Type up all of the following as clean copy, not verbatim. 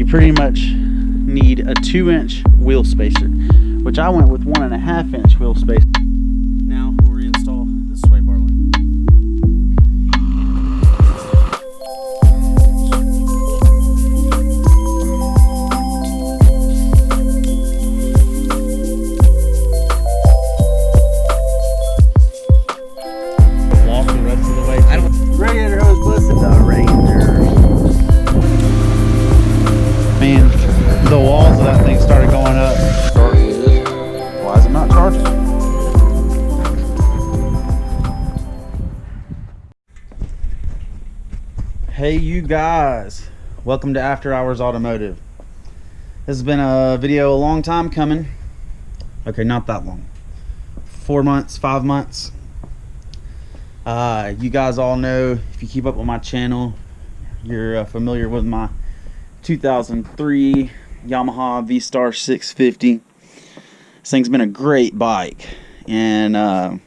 you pretty much need a 2-inch wheel spacer, which I went with 1.5-inch wheel spacer. Now we'll reinstall the sway bar line. Radiator hose blistered. The Ranger. Man, the walls of that thing started going up. Why is it not charging? Hey you guys, welcome to After Hours Automotive. This has been a video a long time coming. Okay, not that long. 4 months, 5 months. You guys all know, if you keep up with my channel, you're familiar with my 2003 Yamaha V-Star 650. This thing's been a great bike, and I've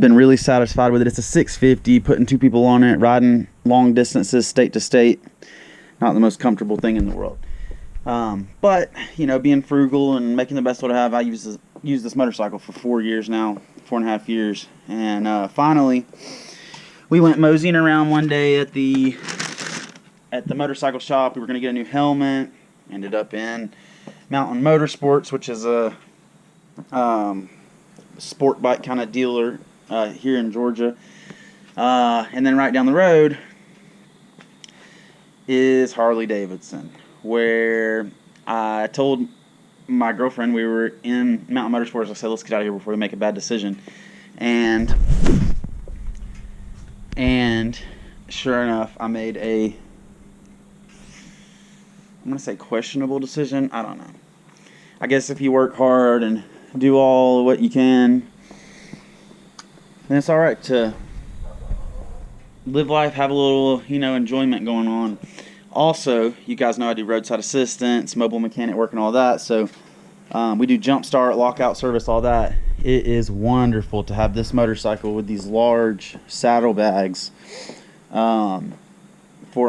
been really satisfied with it. It's a 650, putting 2 people on it, riding long distances, state to state. Not the most comfortable thing in the world. But, you know, being frugal and making the best of what I have, I use this motorcycle for 4 years now. 4.5 years, and finally we went moseying around one day at the motorcycle shop. We were going to get a new helmet. Ended up in Mountain Motorsports, which is a sport bike kind of dealer here in Georgia, and then right down the road is Harley Davidson, where I told my girlfriend, we were in Mountain Motorsports, I said, let's get out of here before we make a bad decision. And sure enough, I made I'm going to say questionable decision. I don't know. I guess if you work hard and do all what you can, then it's alright to live life, have a little, you know, enjoyment going on. Also, you guys know I do roadside assistance, mobile mechanic work, and all that. So we do jump start, lockout service, all that. It is wonderful to have this motorcycle with these large saddlebags for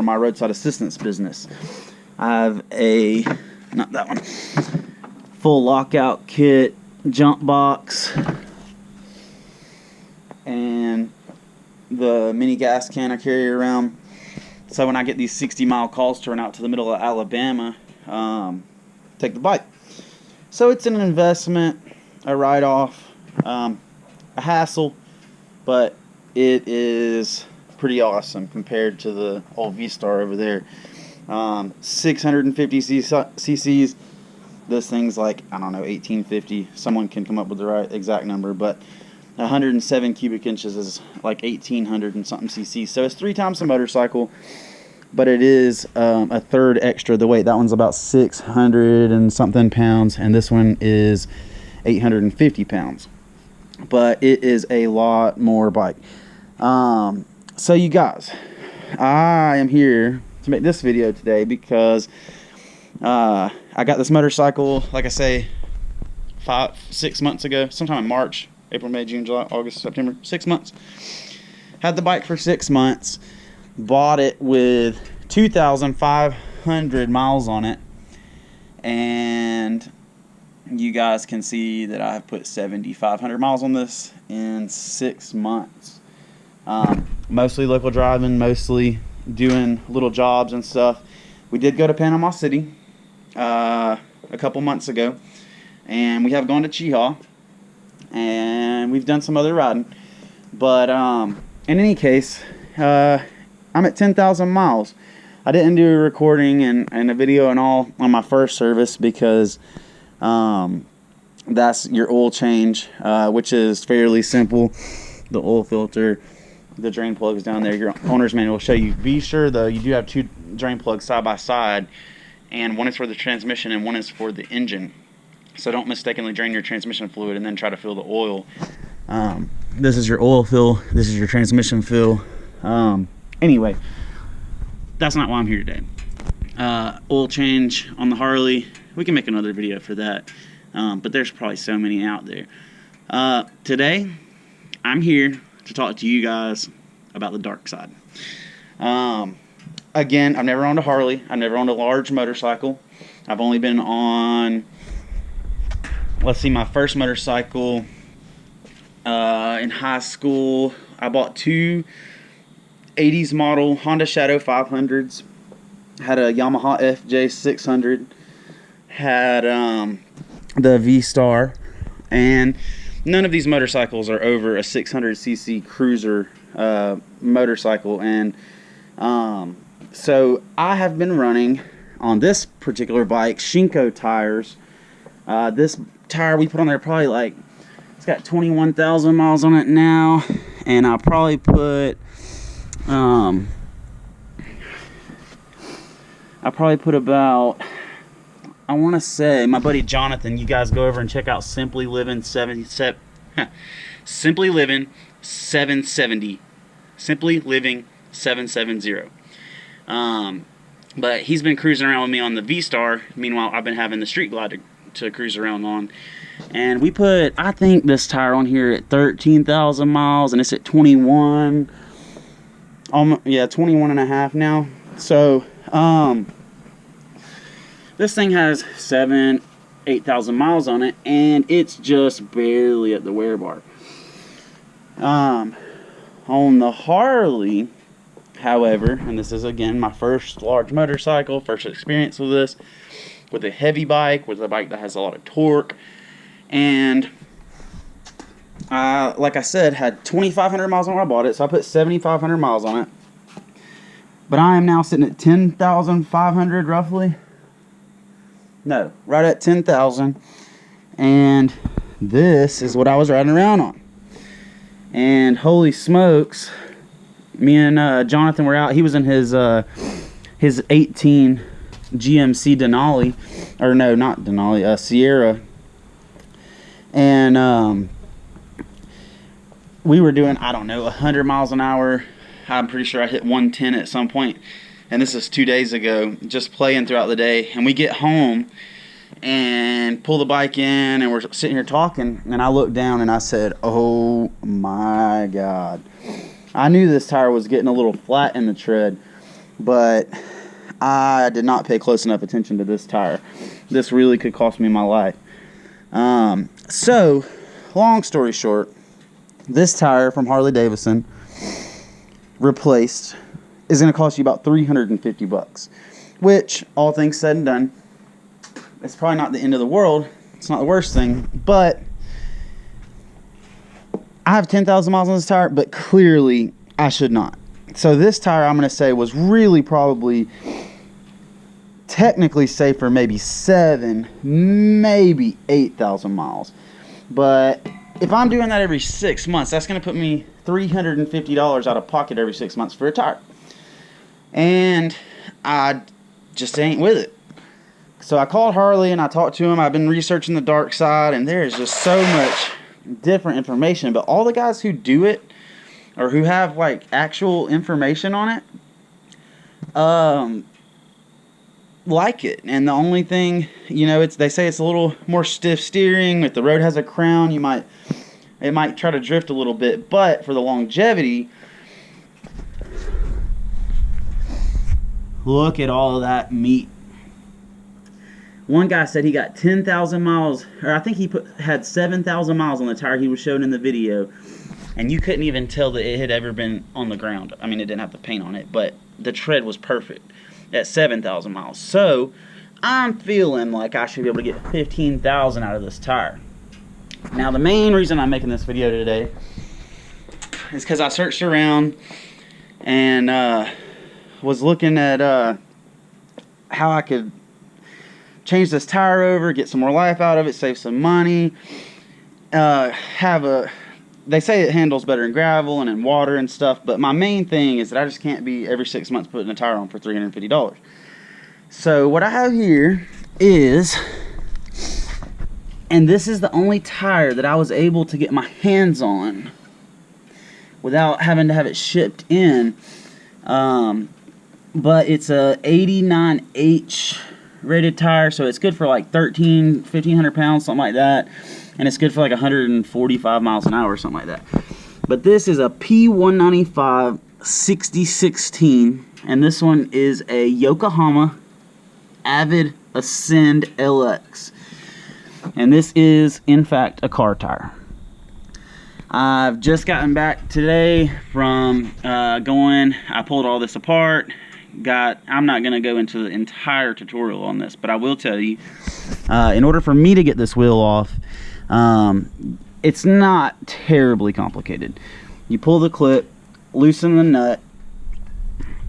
my roadside assistance business. I have a, not that one, full lockout kit, jump box, and the mini gas can I carry around. So when I get these 60-mile calls to run out to the middle of Alabama, take the bike. So it's an investment, a write-off, a hassle, but it is pretty awesome compared to the old V-Star over there. 650 cc's. This thing's like, I don't know, 1850. Someone can come up with the right exact number, but 107 cubic inches is like 1800 and something cc's. So it's 3 times the motorcycle, but it is a third extra the weight. That one's about 600 and something pounds, and this one is 850 pounds. But it is a lot more bike. So you guys, I am here to make this video today because I got this motorcycle, like I say, 5-6 months ago, sometime in March, April, May, June, July, August, September, 6 months. Had the bike for 6 months. Bought it with 2,500 miles on it, and you guys can see that I have put 7,500 miles on this in 6 months. Mostly local driving, mostly doing little jobs and stuff. We did go to Panama City a couple months ago, and we have gone to Cheehaw, and we've done some other riding. But in any case, I'm at 10,000 miles. I didn't do a recording and a video and all on my first service because that's your oil change, which is fairly simple. The oil filter, the drain plugs down there. Your owner's manual will show you. Be sure, though, you do have 2 drain plugs side by side, and one is for the transmission and one is for the engine. So don't mistakenly drain your transmission fluid and then try to fill the oil. This is your oil fill. This is your transmission fill. Anyway, that's not why I'm here today. Oil change on the Harley. We can make another video for that, but there's probably so many out there. Today, I'm here to talk to you guys about the Darkside. again, I've never owned a Harley. I've never owned a large motorcycle. I've only been on, let's see, my first motorcycle in high school. I bought two 80s model Honda Shadow 500s. Had a Yamaha FJ 600. Had the V-Star. And none of these motorcycles are over a 600cc cruiser motorcycle. And so I have been running on this particular bike Shinko tires. This tire we put on there probably like, it's got 21,000 miles on it now, and I'll probably put about, I want to say, my buddy Jonathan, you guys go over and check out Simply Living 770. Simply Living 770. But he's been cruising around with me on the V-Star. Meanwhile, I've been having the Streetglide to cruise around on. And we put, I think, this tire on here at 13,000 miles, and it's at 21. Yeah, 21 and a half now. So, this thing has 8,000 miles on it, and it's just barely at the wear bar. On the Harley, however, and this is again my first large motorcycle, first experience with this, with a heavy bike, with a bike that has a lot of torque, and like I said, had 2,500 miles on when I bought it, so I put 7,500 miles on it. But I am now sitting at 10,500 roughly. No, right at 10,000. And this is what I was riding around on. And holy smokes, me and Jonathan were out. He was in his 18 GMC Denali, or no, not Denali, Sierra. And we were doing, I don't know, 100 miles an hour. I'm pretty sure I hit 110 at some point. And this is 2 days ago, just playing throughout the day. And we get home and pull the bike in, and we're sitting here talking, and I looked down and I said, oh my God. I knew this tire was getting a little flat in the tread, but I did not pay close enough attention to this tire. This really could cost me my life. So, long story short, this tire from Harley Davidson, replaced, is going to cost you about $350, which, all things said and done, it's probably not the end of the world. It's not the worst thing, but I have 10,000 miles on this tire, but clearly I should not. So this tire, I'm going to say, was really probably technically safe for maybe 7, maybe 8,000 miles. But if I'm doing that every 6 months, that's going to put me $350 out of pocket every 6 months for a tire. And I just ain't with it. So I called Harley and I talked to him. I've been researching the Darkside, and there is just so much different information. But all the guys who do it, or who have like actual information on it, like it. And the only thing, you know, they say it's a little more stiff steering. If the road has a crown, it might try to drift a little bit. But for the longevity, look at all of that meat. One guy said he got 10,000 miles, or I think he had 7,000 miles on the tire he was showing in the video, and you couldn't even tell that it had ever been on the ground. I mean, it didn't have the paint on it, but the tread was perfect at 7,000 miles. So I'm feeling like I should be able to get 15,000 out of this tire. Now, the main reason I'm making this video today is because I searched around and was looking at how I could change this tire over, get some more life out of it, save some money, they say it handles better in gravel and in water and stuff, but my main thing is that I just can't be every 6 months putting a tire on for $350. So what I have here is, and this is the only tire that I was able to get my hands on without having to have it shipped in, but it's a 89H rated tire, so it's good for like 1,500 pounds, something like that, and it's good for like 145 miles an hour, something like that. But this is a P195 6016 And this one is a Yokohama Avid Ascend LX. And this is, in fact, a car tire. I've just gotten back today from I pulled all this apart. I'm not going to go into the entire tutorial on this, but I will tell you, in order for me to get this wheel off, it's not terribly complicated. You pull the clip, loosen the nut,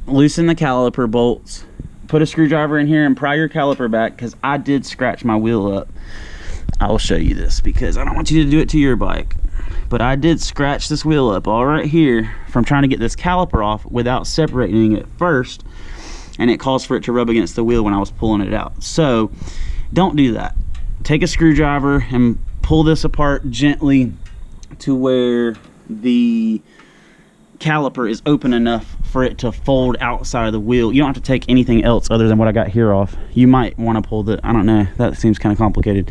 loosen the caliper bolts, put a screwdriver in here and pry your caliper back, because I did scratch my wheel up. I will show you this because I don't want you to do it to your bike. But I did scratch this wheel up all right here from trying to get this caliper off without separating it first, and it caused for it to rub against the wheel when I was pulling it out. So don't do that. Take a screwdriver and pull this apart gently to where the caliper is open enough for it to fold outside of the wheel. You don't have to take anything else other than what I got here off. You might want to pull the, I don't know, that seems kind of complicated,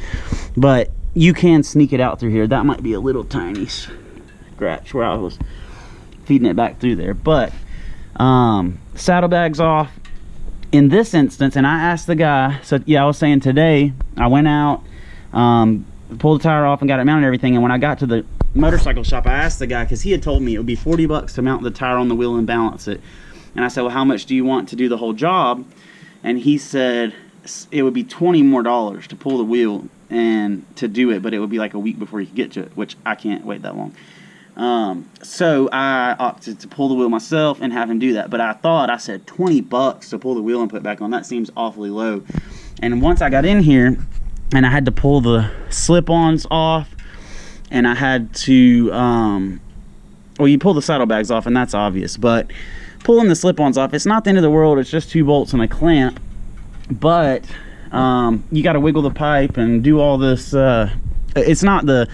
but you can sneak it out through here. That might be a little tiny scratch where I was feeding it back through there. But saddlebags off in this instance, and I asked the guy, so yeah, I was saying today I went out, pulled the tire off and got it mounted and everything, and when I got to the motorcycle shop, I asked the guy, because he had told me it would be 40 bucks to mount the tire on the wheel and balance it. And I said, well, how much do you want to do the whole job? And he said it would be $20 more to pull the wheel and to do it, but it would be like a week before you could get to it, which I can't wait that long. So I opted to pull the wheel myself and have him do that. But I said 20 bucks to pull the wheel and put it back on. That seems awfully low. And once I got in here and I had to pull the slip-ons off, and I had to, well, you pull the saddlebags off and that's obvious, but pulling the slip-ons off, it's not the end of the world. It's just 2 bolts and a clamp. But you got to wiggle the pipe and do all this. It's not the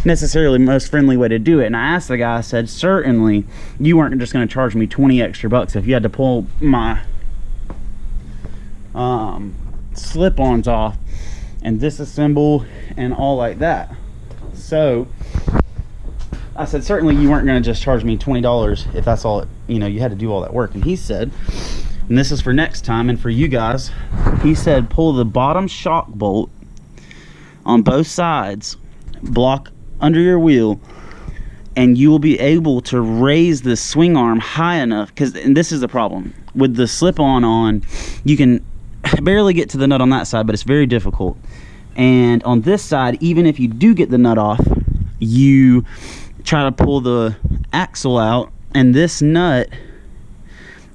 necessarily most friendly way to do it. And I asked the guy, I said, certainly you weren't just going to charge me 20 extra bucks if you had to pull my slip-ons off and disassemble and all like that. So I said, certainly you weren't going to just charge me $20 if that's all you had to do all that work. And he said, and this is for next time and for you guys, he said pull the bottom shock bolt on both sides, block under your wheel, and you will be able to raise the swing arm high enough, and this is the problem with the slip-on you can barely get to the nut on that side, but it's very difficult. And on this side, even if you do get the nut off, you try to pull the axle out, and this nut,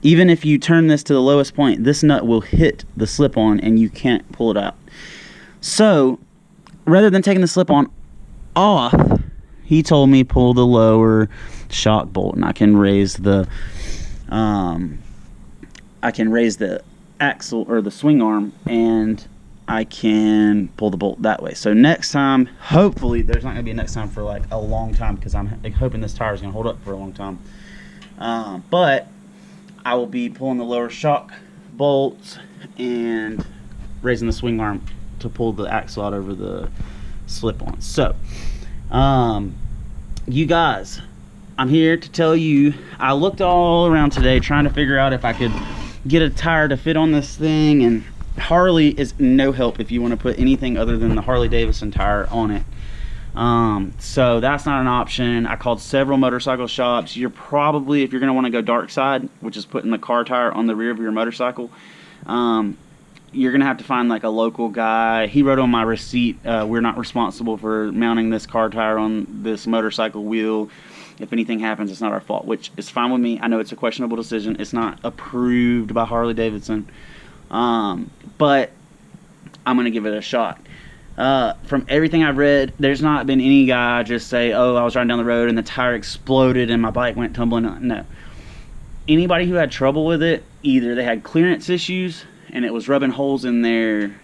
even if you turn this to the lowest point, this nut will hit the slip-on and you can't pull it out. So rather than taking the slip-on off, he told me pull the lower shock bolt, and I can raise the axle or the swing arm, and I can pull the bolt that way. So next time, hopefully there's not going to be a next time for like a long time, because I'm hoping this tire is going to hold up for a long time. But I will be pulling the lower shock bolts and raising the swing arm to pull the axle out over the slip-on. So you guys, I'm here to tell you, I looked all around today trying to figure out if I could get a tire to fit on this thing, and Harley is no help if you want to put anything other than the Harley Davidson tire on it. So that's not an option. I called several motorcycle shops. You're probably, if you're going to want to go Darkside, which is putting the car tire on the rear of your motorcycle, you're going to have to find like a local guy. He wrote on my receipt, we're not responsible for mounting this car tire on this motorcycle wheel. If anything happens, it's not our fault, which is fine with me. I know it's a questionable decision. It's not approved by Harley Davidson. But I'm going to give it a shot. From everything I've read, there's not been any guy just say, oh, I was riding down the road and the tire exploded and my bike went tumbling. No. Anybody who had trouble with it, either they had clearance issues and it was rubbing holes in their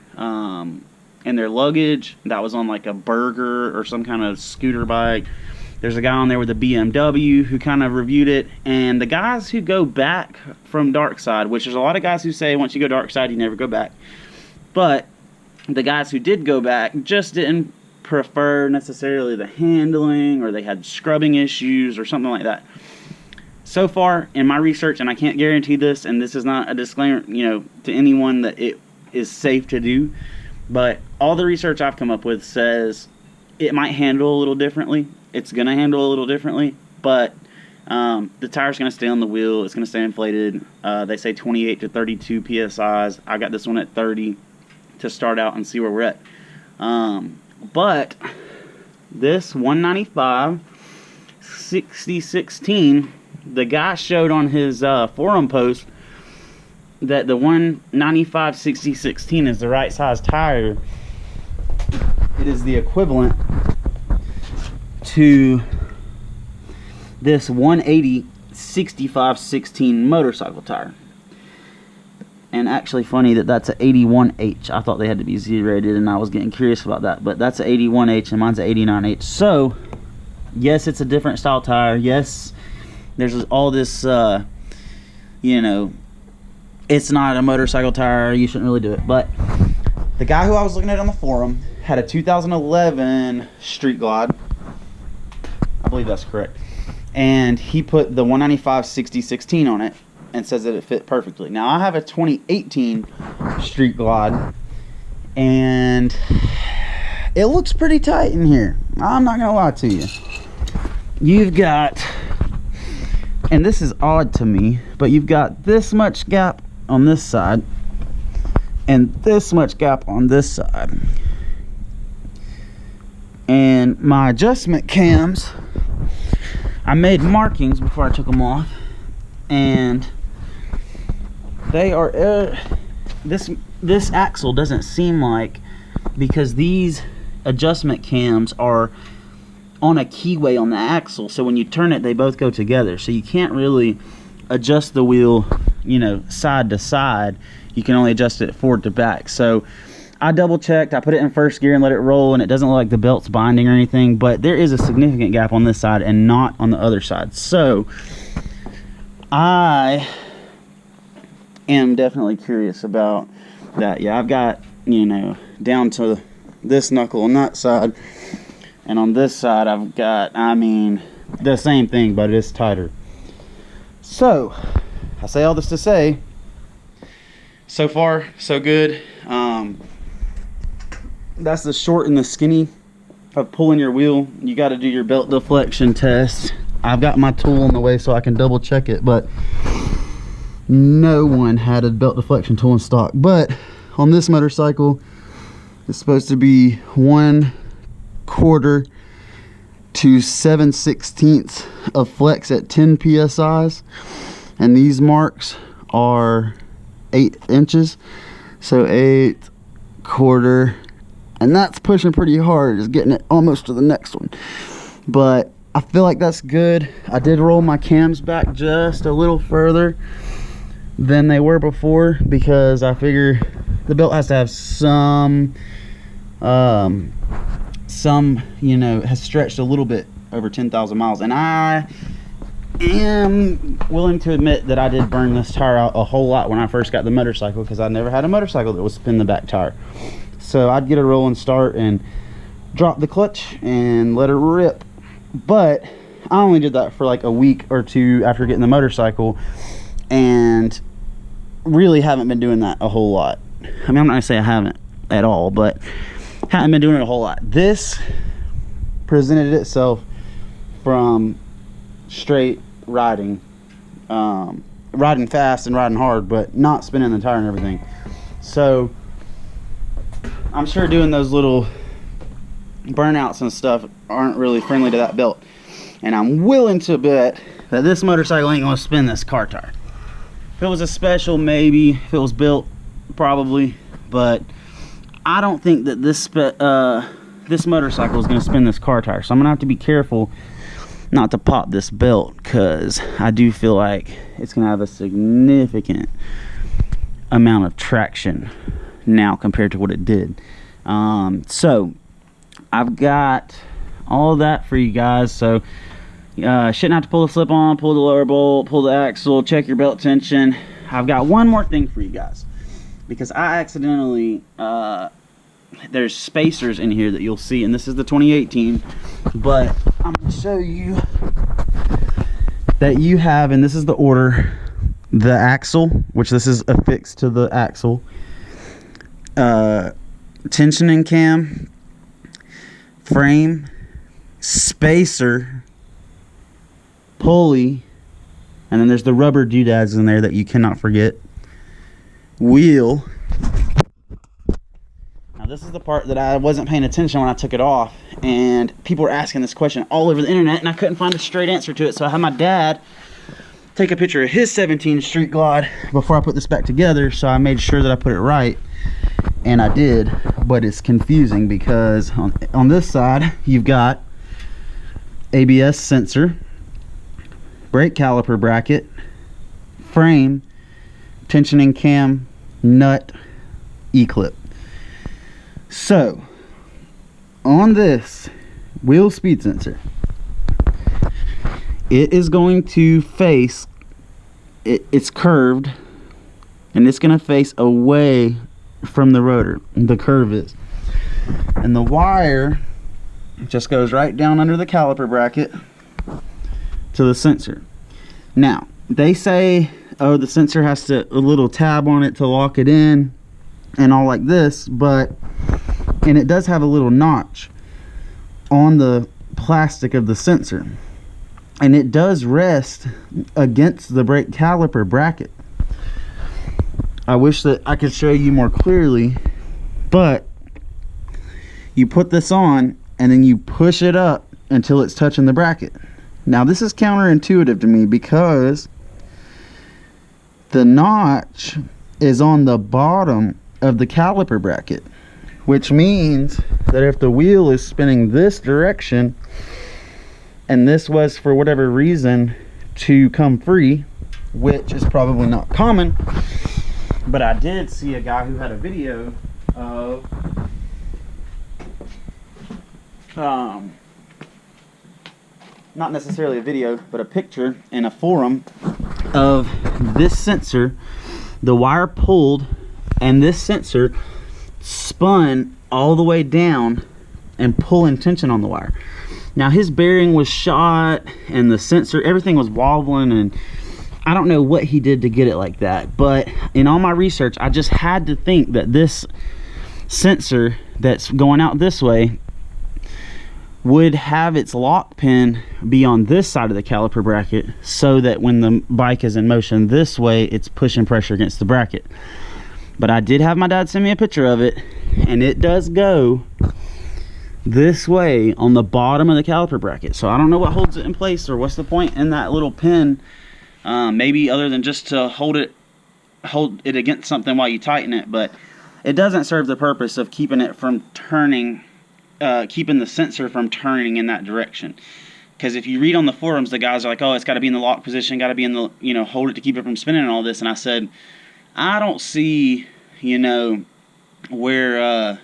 luggage that was on like a Burger or some kind of scooter bike. There's a guy on there with a BMW who kind of reviewed it. And the guys who go back from Darkside, which there's a lot of guys who say once you go Darkside, you never go back. But the guys who did go back just didn't prefer necessarily the handling, or they had scrubbing issues or something like that. so far in my research, and I can't guarantee this, and this is not a disclaimer, you know, to anyone that it is safe to do, but all the research I've come up with says it might handle a little differently. It's going to handle a little differently, but the tire's going to stay on the wheel. It's going to stay inflated. They say 28 to 32 PSIs. I got this one at 30 to start out and see where we're at. But this 195 6016, the guy showed on his forum post that the 195 6016 is the right size tire. It is the equivalent to this 180 6516 motorcycle tire. And actually funny that that's an 81H. I thought they had to be Z-rated, and I was getting curious about that, but that's an 81H and mine's an 89H. So yes, it's a different style tire. Yes, there's all this you know, it's not a motorcycle tire, you shouldn't really do it. But the guy who I was looking at on the forum had a 2011 Street Glide, I believe that's correct, and he put the 195 6016 on it and says that it fit perfectly. Now I have a 2018 Street Glide, and it looks pretty tight in here. I'm not gonna lie to you. You've got, and this is odd to me, but you've got this much gap on this side and this much gap on this side. And my adjustment cams, I made markings before I took them off, and they are this axle doesn't seem like, because these adjustment cams are on a keyway on the axle, so when you turn it they both go together, so you can't really adjust the wheel, you know, side to side. You can only adjust it forward to back. So I double checked, I put it in first gear and let it roll, and it doesn't look like the belt's binding or anything, but there is a significant gap on this side and not on the other side. So I am definitely curious about that. Yeah, I've got, you know, down to this knuckle on that side, and on this side I've got, I mean, the same thing, but it's tighter. So I say all this to say, so far so good. That's the short and the skinny of pulling your wheel. You got to do your belt deflection test. I've got my tool on the way so I can double check it, but no one had a belt deflection tool in stock. But on this motorcycle, it's supposed to be 1/4 to 7/16 of flex at 10 psi's, and these marks are 8 inches, so 8/4, and that's pushing pretty hard. It's getting it almost to the next one, but I feel like that's good. I did roll my cams back just a little further than they were before, because I figure the belt has to have some, you know, has stretched a little bit over 10,000 miles, and I am willing to admit that I did burn this tire out a whole lot when I first got the motorcycle, because I never had a motorcycle that would spin the back tire. So I'd get a roll and start and drop the clutch and let it rip. But I only did that for like a week or two after getting the motorcycle, and really haven't been doing that a whole lot. I mean, I'm not gonna say I haven't at all, but haven't been doing it a whole lot. This presented itself from straight riding, riding fast and riding hard, but not spinning the tire and everything. So I'm sure doing those little burnouts and stuff aren't really friendly to that belt, and I'm willing to bet that this motorcycle ain't gonna spin this car tire. If it was a special, maybe. If it was built, probably. But I don't think that this motorcycle is gonna spin this car tire, so I'm gonna have to be careful not to pop this belt, because I do feel like it's gonna have a significant amount of traction now compared to what it did. So I've got all that for you guys. So shouldn't have to pull the slip on, pull the lower bolt, pull the axle, check your belt tension. I've got one more thing for you guys, because I accidentally there's spacers in here that you'll see, and this is the 2018, but I'm gonna show you that you have, and this is the order: the axle, which this is affixed to the axle, tensioning cam, frame, spacer, pulley, and then there's the rubber doodads in there that you cannot forget, wheel. Now this is the part that I wasn't paying attention when I took it off, and people were asking this question all over the internet, and I couldn't find a straight answer to it, so I had my dad take a picture of his 17 Street Glide before I put this back together, so I made sure that I put it right, and I did. But it's confusing because on this side you've got ABS sensor, brake caliper bracket, frame, tensioning cam, nut, E-clip. So on this wheel speed sensor, it is going to face, it's curved, and it's going to face away from the rotor. The curve is, and the wire just goes right down under the caliper bracket to the sensor. Now they say, oh, the sensor has a little tab on it to lock it in and all like this, and it does have a little notch on the plastic of the sensor, and it does rest against the brake caliper bracket. I wish that I could show you more clearly, but you put this on and then you push it up until it's touching the bracket. Now this is counterintuitive to me because the notch is on the bottom of the caliper bracket, which means that if the wheel is spinning this direction and this was for whatever reason to come free, which is probably not common, but I did see a guy who had a video of not necessarily a video, but a picture in a forum of this sensor, the wire pulled, and this sensor spun all the way down and pulling tension on the wire. Now his bearing was shot and the sensor, everything was wobbling, and I don't know what he did to get it like that, but in all my research I just had to think that this sensor that's going out this way would have its lock pin be on this side of the caliper bracket, so that when the bike is in motion this way, it's pushing pressure against the bracket. But I did have my dad send me a picture of it, and it does go this way on the bottom of the caliper bracket. So I don't know what holds it in place, or what's the point in that little pin, maybe other than just to hold it against something while you tighten it. But it doesn't serve the purpose of keeping it from turning, keeping the sensor from turning in that direction. Because if you read on the forums, the guys are like, oh, it's got to be in the lock position, got to be in the, you know, hold it to keep it from spinning and all this. And I said, I don't see, you know, where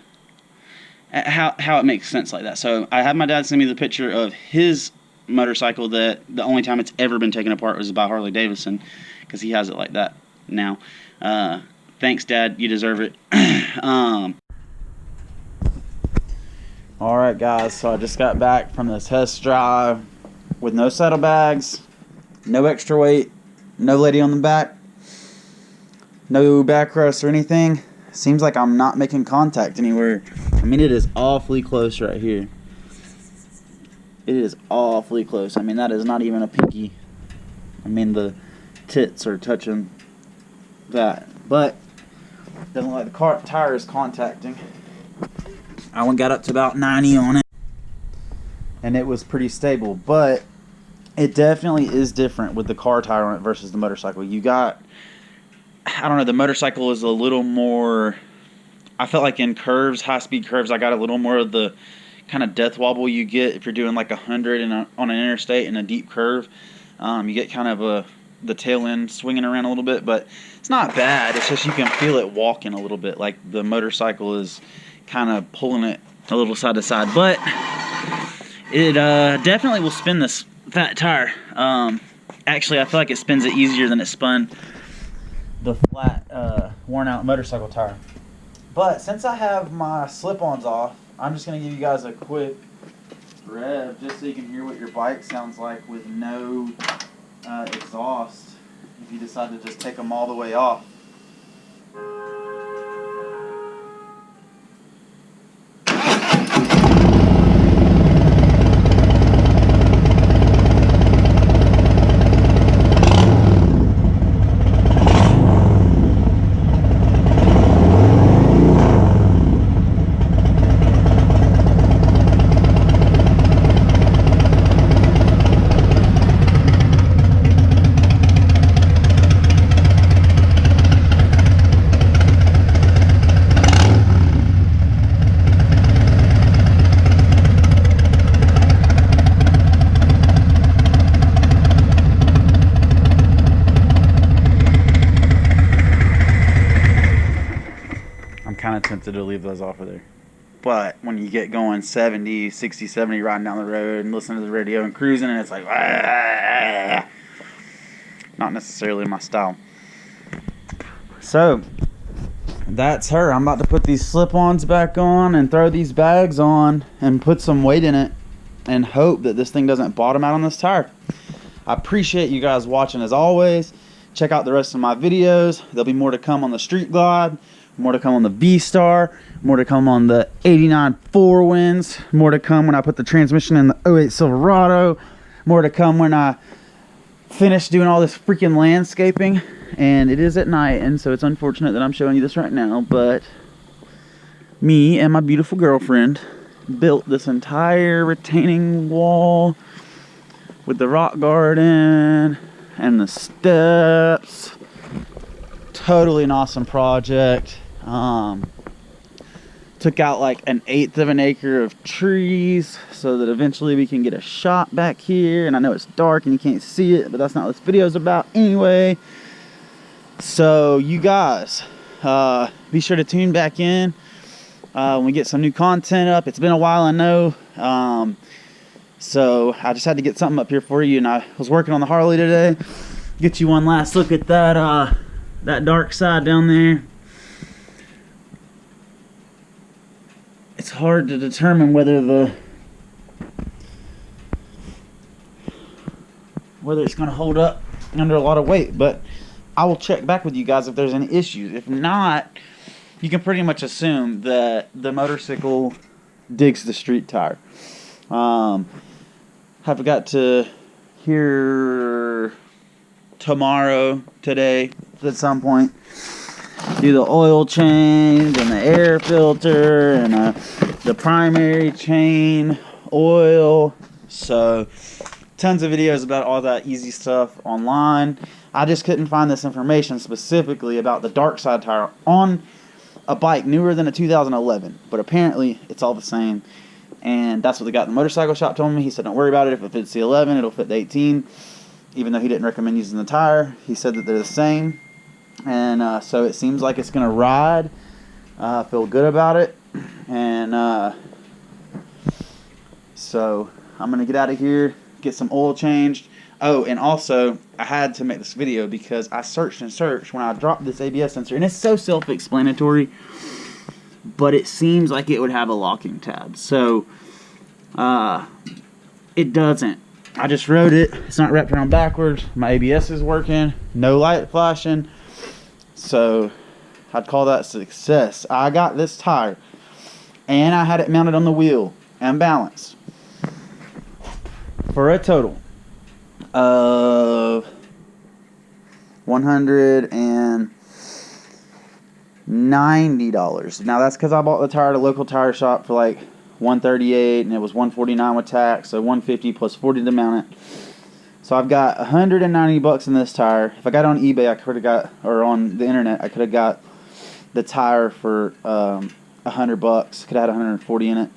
how it makes sense like that. So I had my dad send me the picture of his motorcycle that the only time it's ever been taken apart was by Harley Davidson, because he has it like that now. Thanks, Dad, you deserve it. Alright guys, so I just got back from the test drive with no saddlebags, no extra weight, no lady on the back, no backrest or anything. Seems like I'm not making contact anywhere. I mean, it is awfully close right here. It is awfully close. I mean, that is not even a pinky. I mean, the tits are touching that. But doesn't look like the car tire is contacting. I went got up to about 90 on it, and it was pretty stable. But it definitely is different with the car tire on it versus the motorcycle. You got, I don't know, the motorcycle is a little more, I felt like in curves, high-speed curves, I got a little more of the kind of death wobble you get if you're doing like 100 on an interstate in a deep curve. You get kind of the tail end swinging around a little bit, but it's not bad. It's just you can feel it walking a little bit, like the motorcycle is kind of pulling it a little side to side. But it definitely will spin this fat tire. Actually, I feel like it spins it easier than it spun the flat, worn out motorcycle tire. But since I have my slip-ons off, I'm just going to give you guys a quick rev just so you can hear what your bike sounds like with no exhaust if you decide to just take them all the way off. Kind of tempted to leave those off of there, but when you get going 70, 60, 70 riding down the road and listening to the radio and cruising, and it's like not necessarily my style. So that's her. I'm about to put these slip-ons back on and throw these bags on and put some weight in it and hope that this thing doesn't bottom out on this tire. I appreciate you guys watching as always. Check out the rest of my videos. There'll be more to come on the Street Glide, more to come on the V-Star, more to come on the 89 Four Winds, more to come when I put the transmission in the 08 Silverado, more to come when I finish doing all this freaking landscaping. And it is at night, and so it's unfortunate that I'm showing you this right now, but me and my beautiful girlfriend built this entire retaining wall with the rock garden and the steps. Totally an awesome project. Took out like 1/8 of an acre of trees so that eventually we can get a shot back here. And I know it's dark and you can't see it, but that's not what this video is about anyway. So you guys, be sure to tune back in when we get some new content up. It's been a while, I know. So I just had to get something up here for you, and I was working on the Harley today. Get you one last look at that that Darkside down there. It's hard to determine whether it's going to hold up under a lot of weight, but I will check back with you guys if there's any issues. If not, you can pretty much assume that the motorcycle digs the street tire. Have got to hear today at some point, do the oil change and the air filter and the primary chain oil. So tons of videos about all that easy stuff online. I just couldn't find this information specifically about the Darkside tire on a bike newer than a 2011, but apparently it's all the same, and that's what the guy at the motorcycle shop told me. He said don't worry about it, if it fits the 11 it'll fit the 18, even though he didn't recommend using the tire. He said that they're the same, and so it seems like it's gonna ride. Feel good about it, and so I'm gonna get out of here, get some oil changed. Oh, and also I had to make this video because I searched and searched when I dropped this ABS sensor, and it's so self-explanatory, but it seems like it would have a locking tab. So it doesn't. I just wrote it. It's not wrapped around backwards. My ABS is working. No light flashing. So I'd call that success. I got this tire, and I had it mounted on the wheel and balanced for a total of $190. Now that's because I bought the tire at a local tire shop for like $138, and it was $149 with tax, so $150 plus $40 to mount it. So I've got $190 in this tire. If I got it on eBay, I could have got, or on the internet, I could have got the tire for $100. Could have had $140 in it.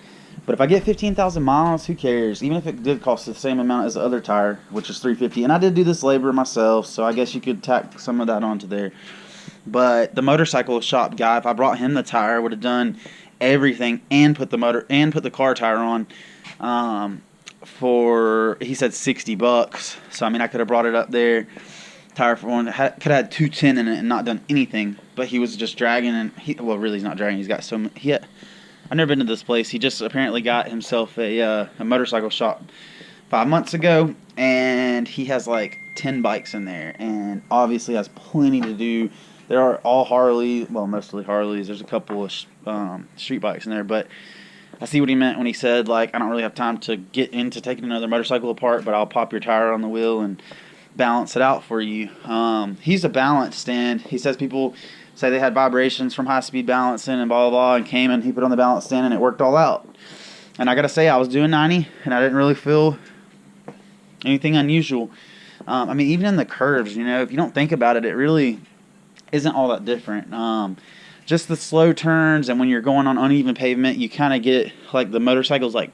But if I get 15,000 miles, who cares? Even if it did cost the same amount as the other tire, which is $350. And I did do this labor myself, so I guess you could tack some of that onto there. But the motorcycle shop guy, if I brought him the tire, would have done everything and put the car tire on for, he said, $60. So I mean, I could have brought it up there. Tire for one, could have had 210 in it and not done anything. But he was just dragging, and well, really, he's not dragging. He's got so many. I've never been to this place. He just apparently got himself a motorcycle shop 5 months ago, and he has like 10 bikes in there, and obviously has plenty to do. There are all Harley, well, mostly Harleys. There's a couple of street bikes in there, but I see what he meant when he said, like, I don't really have time to get into taking another motorcycle apart, but I'll pop your tire on the wheel and balance it out for you. He's a balance stand. He says people say they had vibrations from high-speed balancing and blah, blah, blah, and came and he put on the balance stand and it worked all out. And I got to say, I was doing 90, and I didn't really feel anything unusual. I mean, even in the curves, you know, if you don't think about it, it really isn't all that different. Just the slow turns, and when you're going on uneven pavement, you kind of get, like, the motorcycle's, like,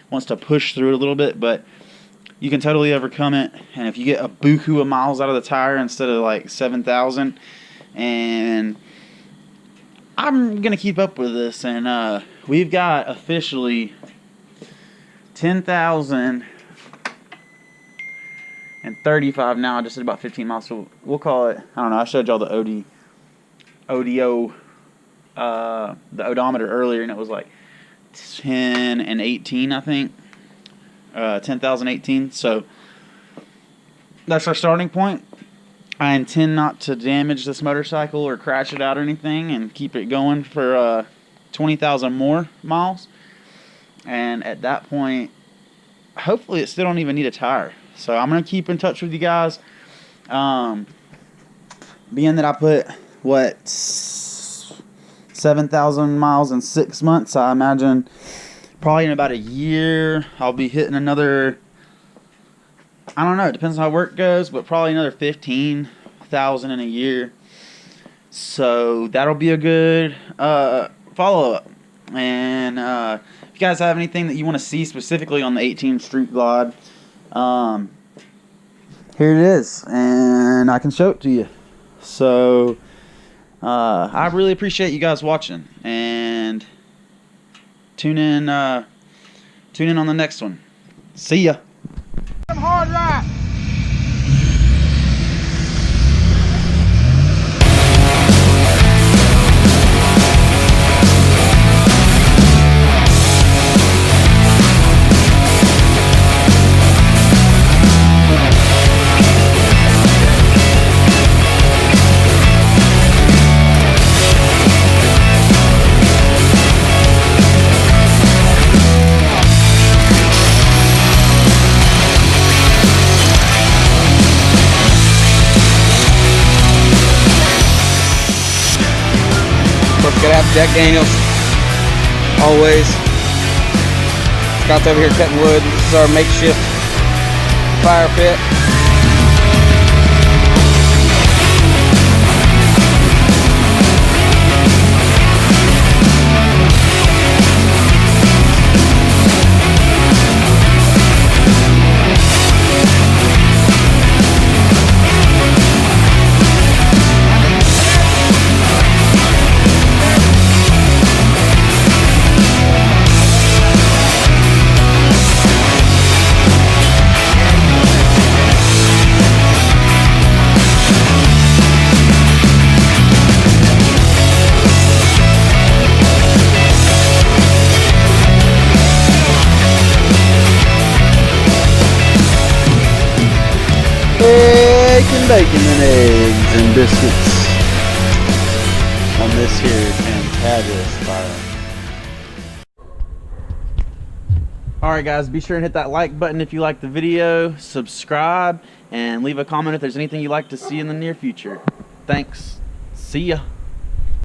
wants to push through it a little bit, but you can totally overcome it. And if you get a buku of miles out of the tire instead of, like, 7,000, and I'm going to keep up with this, and we've got officially 10,035 now. I just did about 15 miles, so we'll call it, I don't know, I showed y'all the ODO, the odometer earlier, and it was like 10 and 18, I think. 10,018, so that's our starting point. I intend not to damage this motorcycle or crash it out or anything, and keep it going for 20,000 more miles. And at that point, hopefully it still don't even need a tire. So I'm going to keep in touch with you guys. Being that I put, what, 7,000 miles in 6 months, I imagine probably in about a year I'll be hitting another, I don't know, it depends on how work goes, but probably another 15,000 in a year. So that'll be a good follow-up. And if you guys have anything that you want to see specifically on the 18 Street Glide, here it is, and I can show it to you. So I really appreciate you guys watching, and tune in on the next one. See ya. Hard right. Gotta have Jack Daniels, always. Scott's over here cutting wood. This is our makeshift fire pit. Bacon and eggs and biscuits on this here fabulous fire. Alright guys, be sure and hit that like button if you like the video, subscribe, and leave a comment if there's anything you'd like to see in the near future. Thanks. See ya.